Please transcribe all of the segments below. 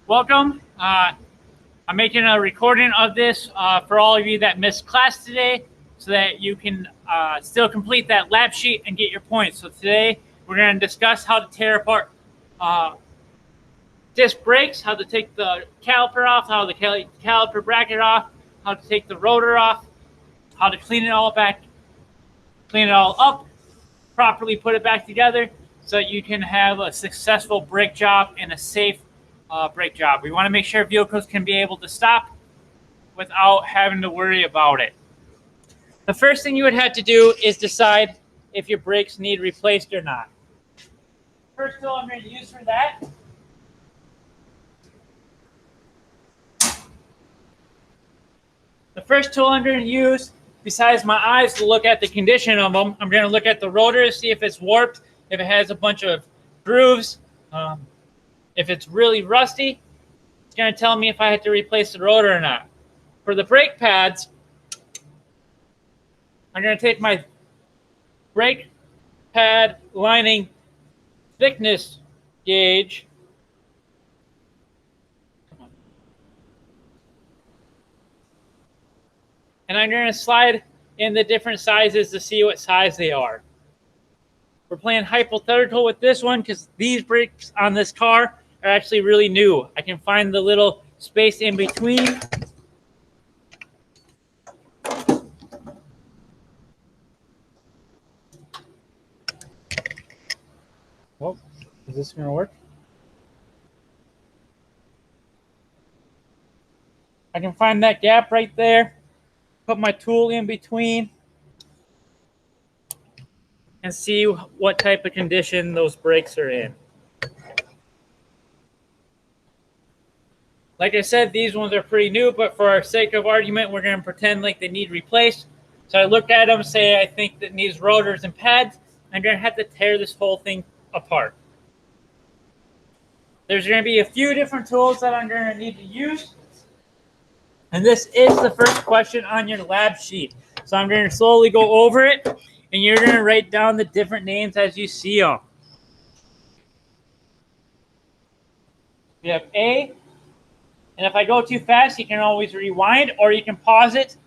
Welcome. I'm making a recording of this for all of you that missed class today so that you can still complete that lab sheet and get your points. So today we're going to discuss how to tear apart disc brakes, how to take the caliper off, how the caliper bracket off, how to take the rotor off, how to clean it all up, properly put it back together so that you can have a successful brake job and a safe brake job. We want to make sure vehicles can be able to stop without having to worry about it. The first thing you would have to do is decide if your brakes need replaced or not. First tool I'm going to use for that besides my eyes to look at the condition of them, I'm going to look at the rotor to see if it's warped, if it has a bunch of grooves, if it's really rusty. It's going to tell me if I have to replace the rotor or not. For the brake pads, I'm going to take my brake pad lining thickness gauge and I'm going to slide in the different sizes to see what size they are. We're playing hypothetical with this one because these brakes on this car are actually really new. I can find the little space in between. Well, is this going to work? I can find that gap right there. Put my tool in between and see what type of condition those brakes are in. Like I said, these ones are pretty new, but for our sake of argument, we're going to pretend like they need replaced. So I look at them, say I think that needs rotors and pads. I'm going to have to tear this whole thing apart. There's going to be a few different tools that I'm going to need to use. And this is the first question on your lab sheet. So I'm going to slowly go over it, and you're going to write down the different names as you see them. We have A, and if I go too fast, you can always rewind, or you can pause it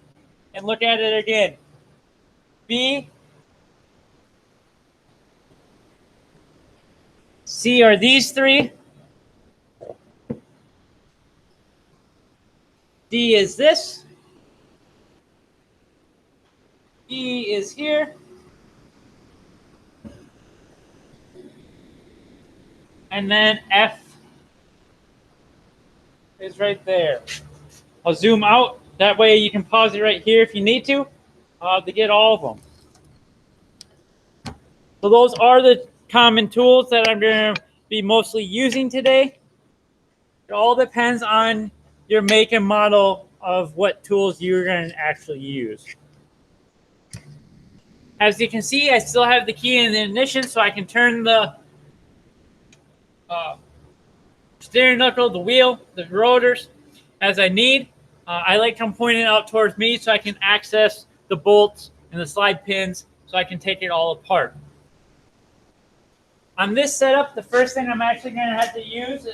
and look at it again. B, C are these three. D is this. E is here. And then F is right there. I'll zoom out. That way you can pause it right here if you need to get all of them. So those are the common tools that I'm going to be mostly using today. It all depends on your make and model of what tools you're going to actually use. As you can see, I still have the key in the ignition, so I can turn the steering knuckle, the wheel, the rotors as I need. I like them pointed out towards me so I can access the bolts and the slide pins so I can take it all apart. On this setup, the first thing I'm actually going to have to use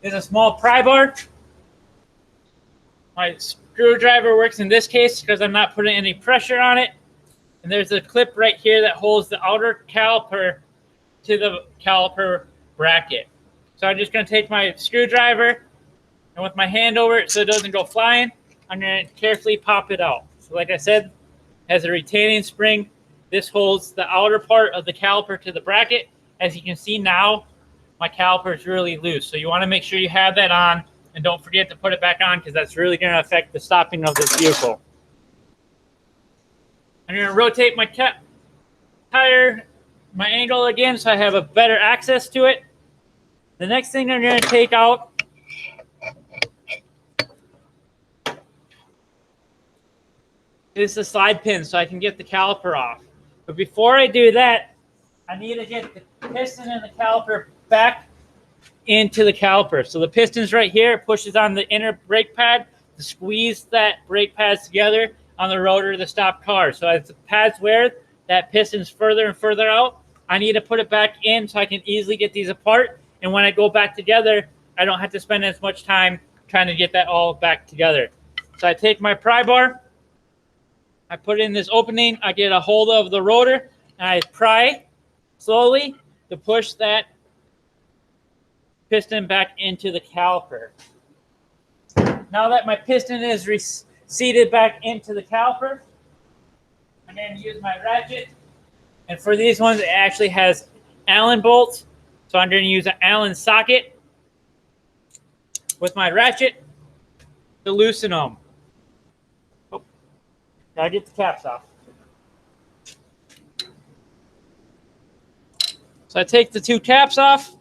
is a small pry bar. My screwdriver works in this case because I'm not putting any pressure on it. And there's a clip right here that holds the outer caliper to the caliper bracket. So I'm just going to take my screwdriver and with my hand over it so it doesn't go flying, I'm going to carefully pop it out. So like I said, it has a retaining spring. This holds the outer part of the caliper to the bracket. As you can see now, my caliper is really loose. So you want to make sure you have that on and don't forget to put it back on because that's really going to affect the stopping of this vehicle. I'm going to rotate my tire, my angle again so I have a better access to it. The next thing I'm going to take out is the slide pin so I can get the caliper off. But before I do that, I need to get the piston and the caliper back into the caliper. So the piston's right here. It pushes on the inner brake pad to squeeze that brake pads together on the rotor of the stopped car. So as the pads wear, that piston's further and further out. I need to put it back in so I can easily get these apart. And when I go back together, I don't have to spend as much time trying to get that all back together. So I take my pry bar, I put it in this opening, I get a hold of the rotor, and I pry slowly to push that piston back into the caliper. Now that my piston is seated back into the caliper, I'm going to use my ratchet. And for these ones, it actually has Allen bolts. So I'm going to use an Allen socket with my ratchet to loosen them. Oh, gotta get the caps off. So I take the 2 caps off.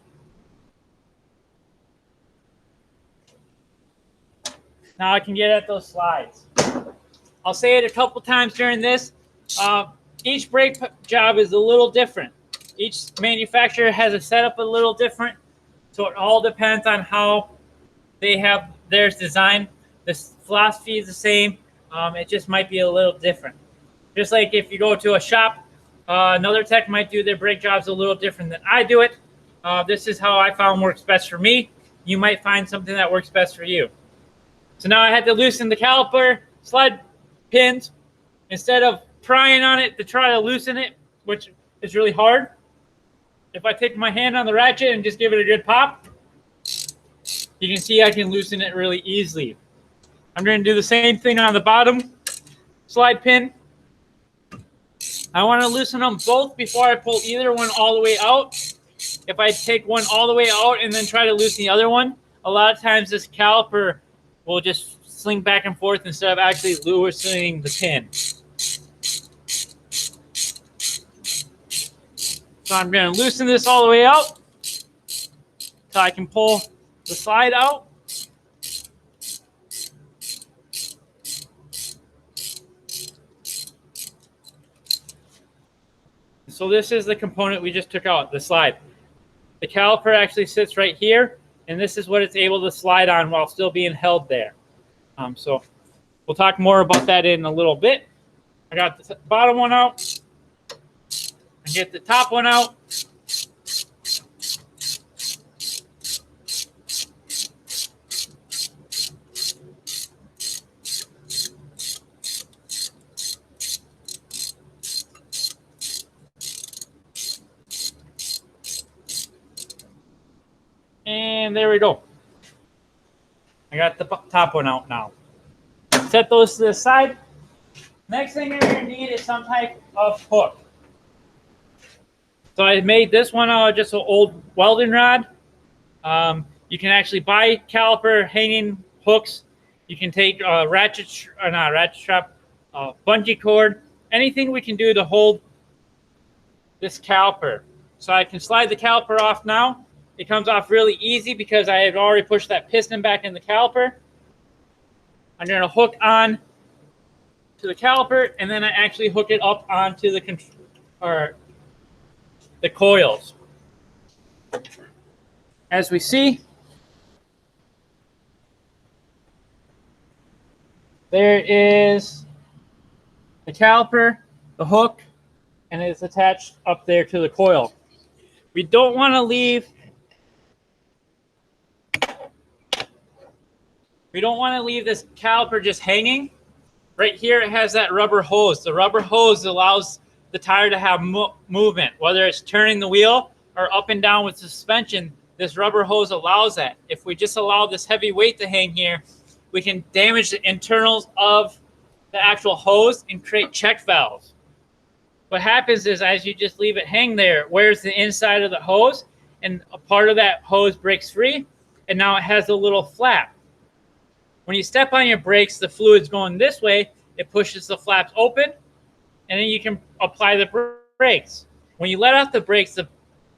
Now I can get at those slides. I'll say it a couple times during this. Each brake job is a little different. Each manufacturer has a setup a little different. So it all depends on how they have theirs designed. The philosophy is the same. It just might be a little different. Just like if you go to a shop, another tech might do their brake jobs a little different than I do it. This is how I found works best for me. You might find something that works best for you. So now I had to loosen the caliper slide pins instead of prying on it to try to loosen it, which is really hard. If I take my hand on the ratchet and just give it a good pop, you can see I can loosen it really easily. I'm going to do the same thing on the bottom slide pin. I want to loosen them both before I pull either one all the way out. If I take one all the way out and then try to loosen the other one, a lot of times this caliper will just sling back and forth instead of actually loosening the pin. So I'm going to loosen this all the way out so I can pull the slide out. So this is the component we just took out, the slide. The caliper actually sits right here, and this is what it's able to slide on while still being held there. So we'll talk more about that in a little bit. I got the bottom one out. I get the top one out. And there we go. I got the top one out now. Set those to the side. Next thing you're going to need is some type of hook. So I made this one out of just an old welding rod. You can actually buy caliper hanging hooks. You can take a ratchet strap, bungee cord, anything we can do to hold this caliper. So I can slide the caliper off now. It comes off really easy because I have already pushed that piston back in the caliper. I'm going to hook on to the caliper, and then I actually hook it up onto the coils. As we see, there is the caliper, the hook, and it's attached up there to the coil. We don't want to leave this caliper just hanging. Right here it has that rubber hose. The rubber hose allows the tire to have movement, whether it's turning the wheel or up and down with suspension. This rubber hose allows that. If we just allow this heavy weight to hang here, we can damage the internals of the actual hose and create check valves. What happens is as you just leave it hang there, it wears the inside of the hose, and a part of that hose breaks free, and now it has a little flap. When you step on your brakes, the fluid's going this way, it pushes the flaps open, and then you can apply the brakes. When you let off the brakes, the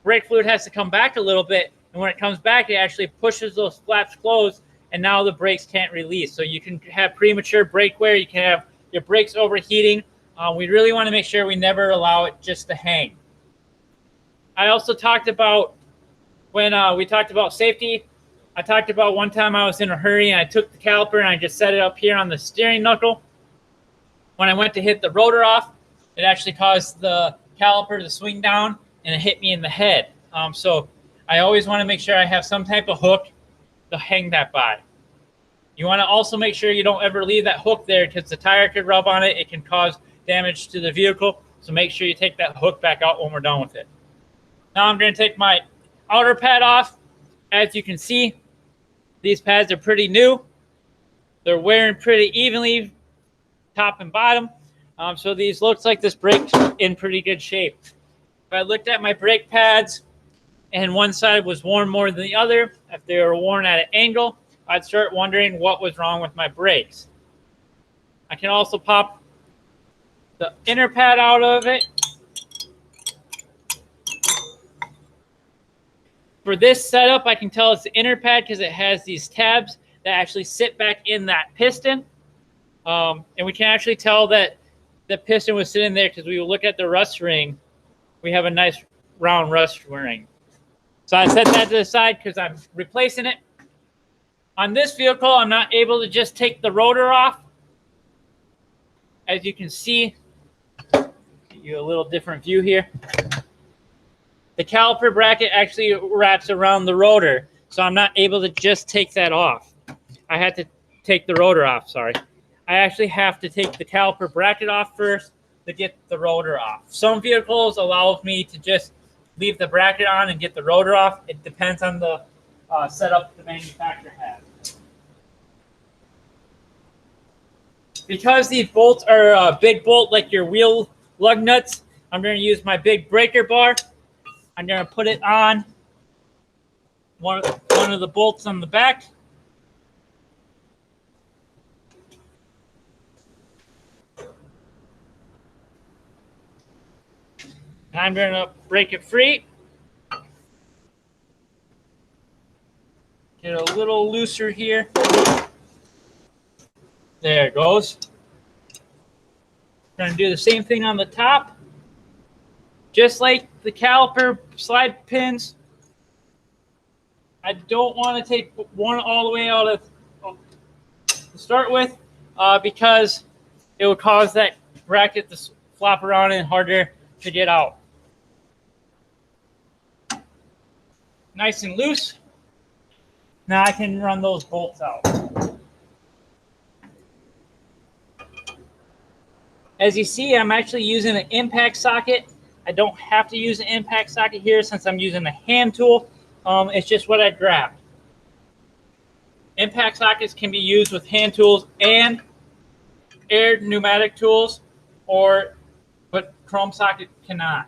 brake fluid has to come back a little bit, and when it comes back, it actually pushes those flaps closed, and now the brakes can't release. So you can have premature brake wear, you can have your brakes overheating. We really want to make sure we never allow it just to hang. I also talked about, when we talked about safety, I talked about one time I was in a hurry and I took the caliper and I just set it up here on the steering knuckle. When I went to hit the rotor off, it actually caused the caliper to swing down and it hit me in the head. So I always want to make sure I have some type of hook to hang that by. You want to also make sure you don't ever leave that hook there because the tire could rub on it. It can cause damage to the vehicle. So make sure you take that hook back out when we're done with it. Now I'm going to take my outer pad off. As you can see, these pads are pretty new. They're wearing pretty evenly, top and bottom. So these looks like this brake's in pretty good shape. If I looked at my brake pads and one side was worn more than the other, if they were worn at an angle, I'd start wondering what was wrong with my brakes. I can also pop the inner pad out of it. For this setup, I can tell it's the inner pad because it has these tabs that actually sit back in that piston. And we can actually tell that the piston was sitting there because we will look at the rust ring. We have a nice round rust ring. So I set that to the side because I'm replacing it. On this vehicle, I'm not able to just take the rotor off. As you can see, give you a little different view here. The caliper bracket actually wraps around the rotor, so I'm not able to just take that off. I had to take the rotor off, sorry. I actually have to take the caliper bracket off first to get the rotor off. Some vehicles allow me to just leave the bracket on and get the rotor off. It depends on the setup the manufacturer has. Because these bolts are a big bolt like your wheel lug nuts, I'm going to use my big breaker bar. I'm going to put it on one of the bolts on the back. And I'm going to break it free. Get a little looser here. There it goes. Going to do the same thing on the top. Just like the caliper slide pins, I don't want to take one all the way out of to start with because it will cause that bracket to flop around and harder to get out. Nice and loose. Now I can run those bolts out. As you see, I'm actually using an impact socket. I don't have to use an impact socket here since I'm using a hand tool. It's just what I grabbed. Impact sockets can be used with hand tools and air pneumatic tools, but chrome socket cannot.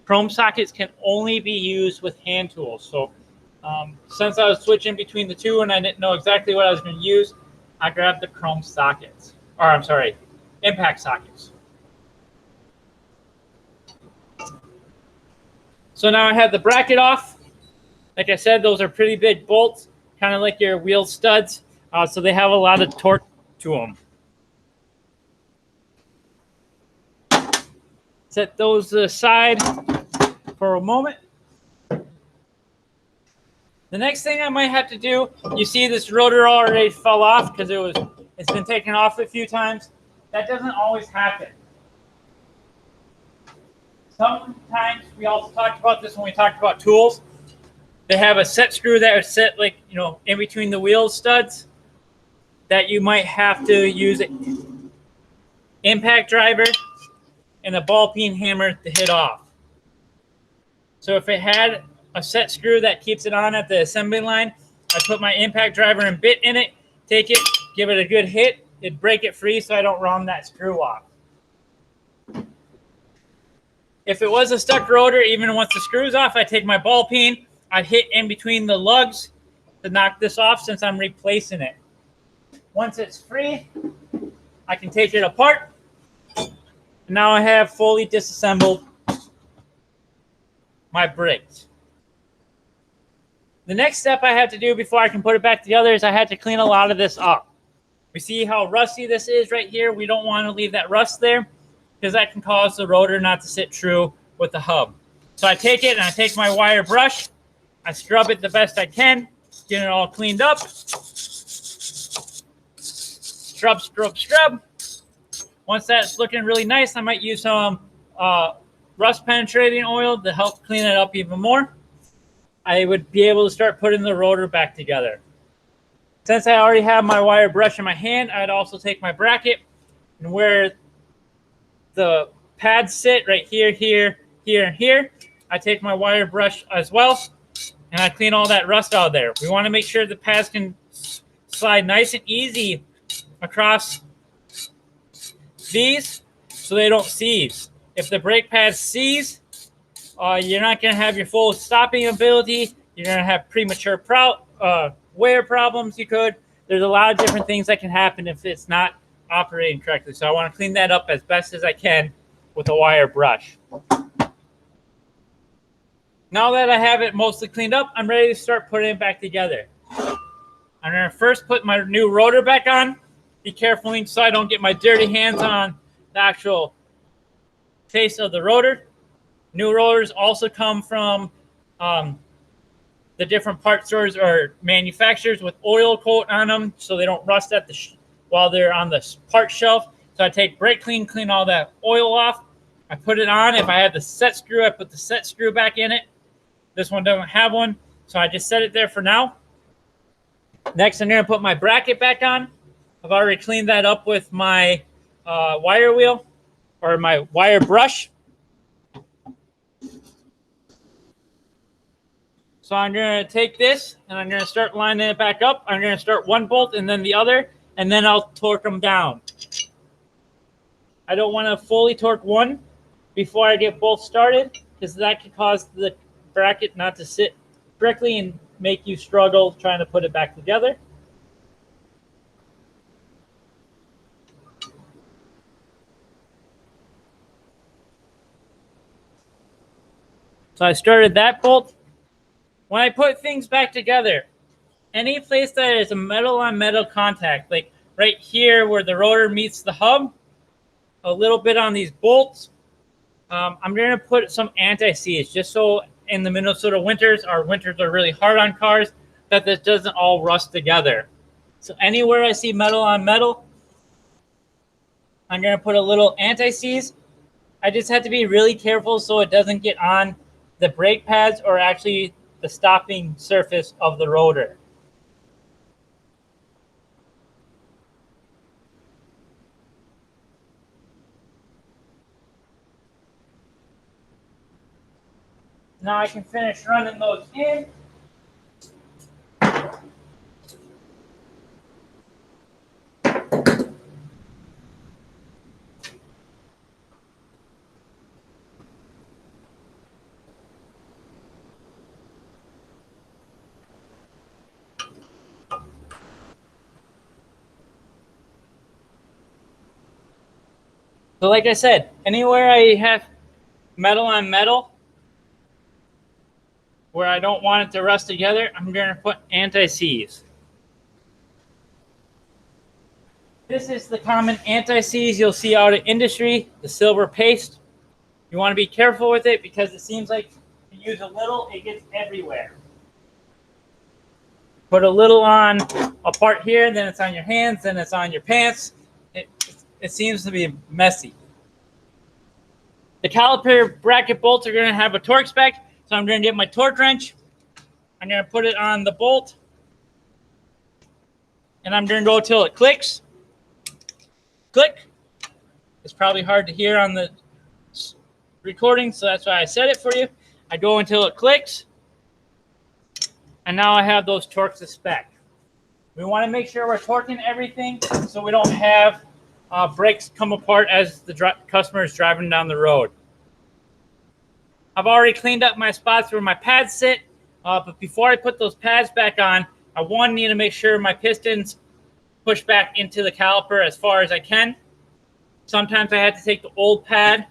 Chrome sockets can only be used with hand tools. So since I was switching between the two and I didn't know exactly what I was going to use, I grabbed the chrome sockets. Or I'm sorry, impact sockets. So now I have the bracket off. Like I said, those are pretty big bolts, kind of like your wheel studs. So they have a lot of torque to them. Set those aside for a moment. The next thing I might have to do, you see this rotor already fell off because it's been taken off a few times. That doesn't always happen. Sometimes, we also talked about this when we talked about tools. They have a set screw that is set like, in between the wheel studs that you might have to use an impact driver and a ball peen hammer to hit off. So if it had a set screw that keeps it on at the assembly line, I put my impact driver and bit in it, take it, give it a good hit, it'd break it free so I don't run that screw off. If it was a stuck rotor, even once the screw's off, I take my ball peen, I'd hit in between the lugs to knock this off since I'm replacing it. Once it's free, I can take it apart. And now I have fully disassembled my brakes. The next step I have to do before I can put it back together is I had to clean a lot of this up. We see how rusty this is right here. We don't want to leave that rust there because that can cause the rotor not to sit true with the hub. So I take it and I take my wire brush. I scrub it the best I can, get it all cleaned up. Scrub, scrub, scrub. Once that's looking really nice, I might use some rust penetrating oil to help clean it up even more. I would be able to start putting the rotor back together. Since I already have my wire brush in my hand, I'd also take my bracket and where the pads sit right here, here, here, and here, I take my wire brush as well, and I clean all that rust out of there. We want to make sure the pads can slide nice and easy across these so they don't seize. If the brake pads seize, you're not going to have your full stopping ability. You're going to have premature wear problems. There's a lot of different things that can happen if it's not operating correctly. So I want to clean that up as best as I can with a wire brush. Now that I have it mostly cleaned up, I'm ready to start putting it back together. I'm going to first put my new rotor back on. Be careful so I don't get my dirty hands on the actual face of the rotor. New rotors also come from the different part stores or manufacturers with oil coat on them so they don't rust at while they're on the part shelf. So I take brake clean all that oil off. I put it on. If I have the set screw, I put the set screw back in it. This one doesn't have one, so I just set it there for now. Next, I'm going to put my bracket back on. I've already cleaned that up with my wire wheel or my wire brush. So I'm going to take this and I'm going to start lining it back up. I'm going to start one bolt and then the other, and then I'll torque them down. I don't want to fully torque one before I get both started because that could cause the bracket not to sit correctly and make you struggle trying to put it back together. So I started that bolt. When I put things back together, any place that is a metal on metal contact, like right here where the rotor meets the hub, a little bit on these bolts, I'm going to put some anti-seize just so in the Minnesota winters, our winters are really hard on cars, that this doesn't all rust together. So anywhere I see metal on metal, I'm going to put a little anti-seize. I just have to be really careful so it doesn't get on the brake pads or actually the stopping surface of the rotor. Now I can finish running those in. So like I said, anywhere I have metal on metal, where I don't want it to rust together, I'm going to put anti-seize. This is the common anti-seize you'll see out in industry, the silver paste. You want to be careful with it because it seems like if you use a little, it gets everywhere. Put a little on a part here, then it's on your hands, then it's on your pants. It seems to be messy. The caliper bracket bolts are going to have a torque spec. So I'm going to get my torque wrench. I'm going to put it on the bolt. And I'm going to go till it clicks. Click. It's probably hard to hear on the recording, so that's why I said it for you. I go until it clicks. And now I have those torques to spec. We want to make sure we're torquing everything so we don't have brakes come apart as the customer is driving down the road. I've already cleaned up my spots where my pads sit, but before I put those pads back on, I need to make sure my pistons push back into the caliper as far as I can. Sometimes I have to take the old pad.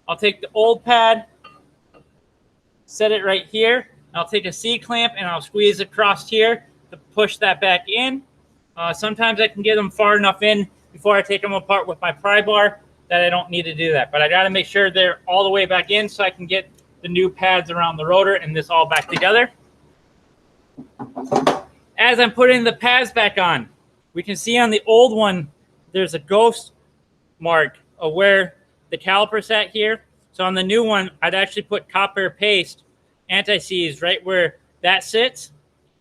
I'll take the old pad, set it right here. I'll take a C-clamp and I'll squeeze across here to push that back in. Sometimes I can get them far enough in before I take them apart with my pry bar that I don't need to do that. But I got to make sure they're all the way back in so I can get the new pads around the rotor and this all back together. As I'm putting the pads back on, we can see on the old one, there's a ghost mark of where the caliper sat here. So on the new one, I'd actually put copper paste anti-seize right where that sits.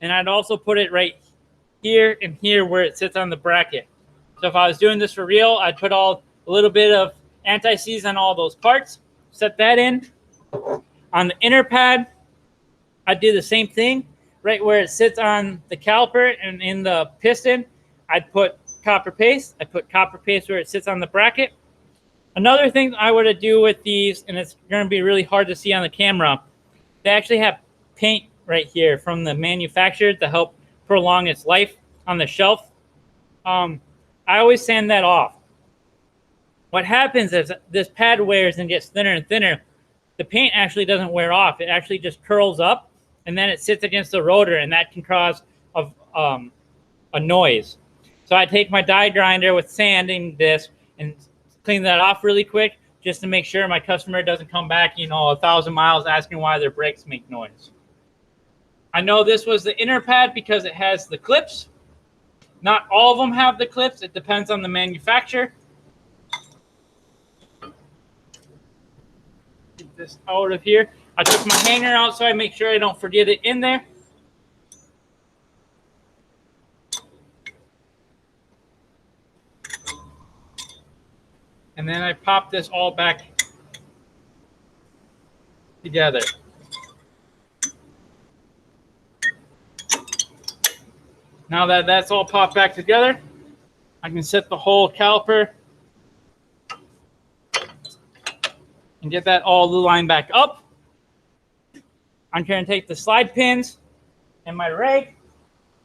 And I'd also put it right here and here where it sits on the bracket. So if I was doing this for real, I'd put a little bit of anti-seize on all those parts, set that in. On the inner pad, I'd do the same thing. Right where it sits on the caliper and in the piston, I'd put copper paste. I put copper paste where it sits on the bracket. Another thing I would do with these, and it's going to be really hard to see on the camera, they actually have paint right here from the manufacturer to help prolong its life on the shelf. I always sand that off. What happens is this pad wears and gets thinner and thinner. The paint actually doesn't wear off. It actually just curls up, and then it sits against the rotor, and that can cause a noise. So I take my die grinder with sanding this and clean that off really quick just to make sure my customer doesn't come back, 1,000 miles asking why their brakes make noise. I know this was the inner pad because it has the clips. Not all of them have the clips. It depends on the manufacturer. Get this out of here. I took my hanger out so I make sure I don't forget it in there. And then I pop this all back together. Now that that's all popped back together, I can set the whole caliper and get that all lined back up. I'm going to take the slide pins and my rag.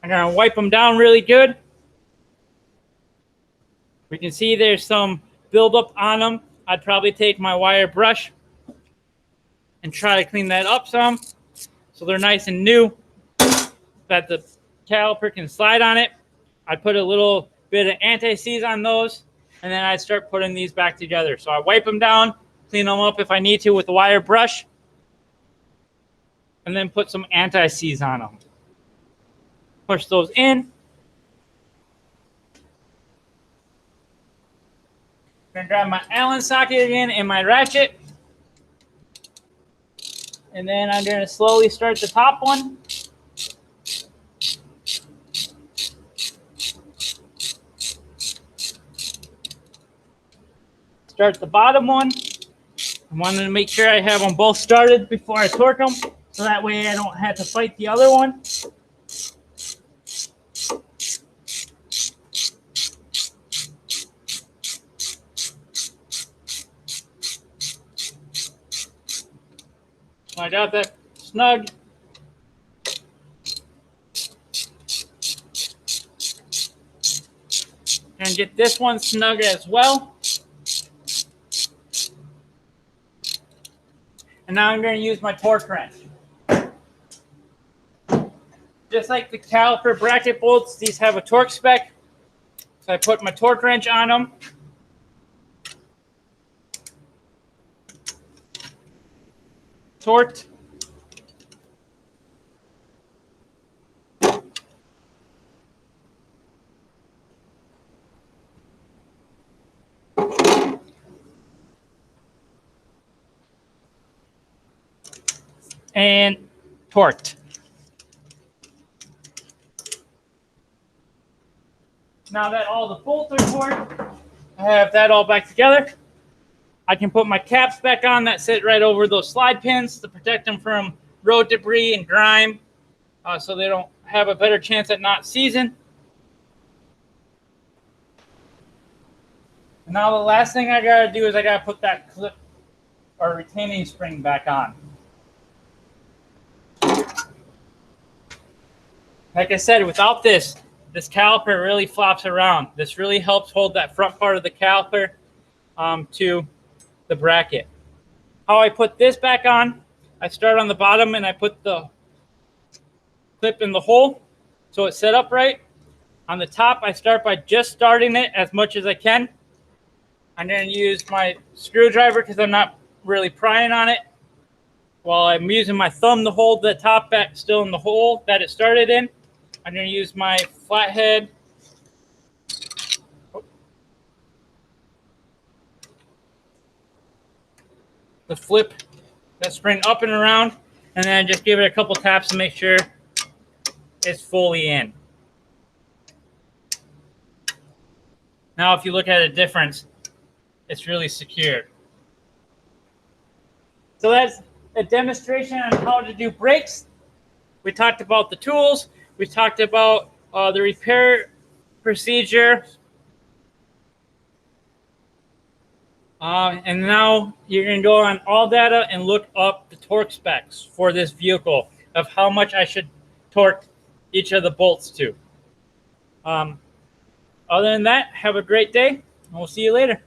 I'm going to wipe them down really good. We can see there's some buildup on them. I'd probably take my wire brush and try to clean that up some so they're nice and new, that the caliper can slide on it. I'd put a little bit of anti-seize on those, and then I'd start putting these back together. So I wipe them down, clean them up if I need to with the wire brush, and then put some anti-seize on them. Push those in. I'm going to grab my Allen socket again and my ratchet. And then I'm going to slowly start the top one. Start the bottom one. I wanted to make sure I have them both started before I torque them, so that way I don't have to fight the other one. So I got that snug. And get this one snug as well. And now I'm going to use my torque wrench. Just like the caliper bracket bolts, these have a torque spec. So I put my torque wrench on them. Torqued. And torqued. Now that all the bolts are torqued, I have that all back together. I can put my caps back on that sit right over those slide pins to protect them from road debris and grime, so they don't have a better chance at not seizing. And now the last thing I gotta do is I gotta put that clip or retaining spring back on. Like I said, without this caliper really flops around. This really helps hold that front part of the caliper to the bracket. How I put this back on, I start on the bottom and I put the clip in the hole so it's set up right. On the top, I start by just starting it as much as I can. I'm going to use my screwdriver because I'm not really prying on it, while I'm using my thumb to hold the top back still in the hole that it started in. I'm going to use my flathead to flip that spring up and around, and then just give it a couple taps to make sure is fully in. Now, if you look at a difference, it's really secured. So that's a demonstration on how to do brakes. We talked about the tools. We talked about the repair procedure. And now you're going to go on ALLDATA and look up the torque specs for this vehicle of how much I should torque each of the bolts to. Other than that, have a great day, and we'll see you later.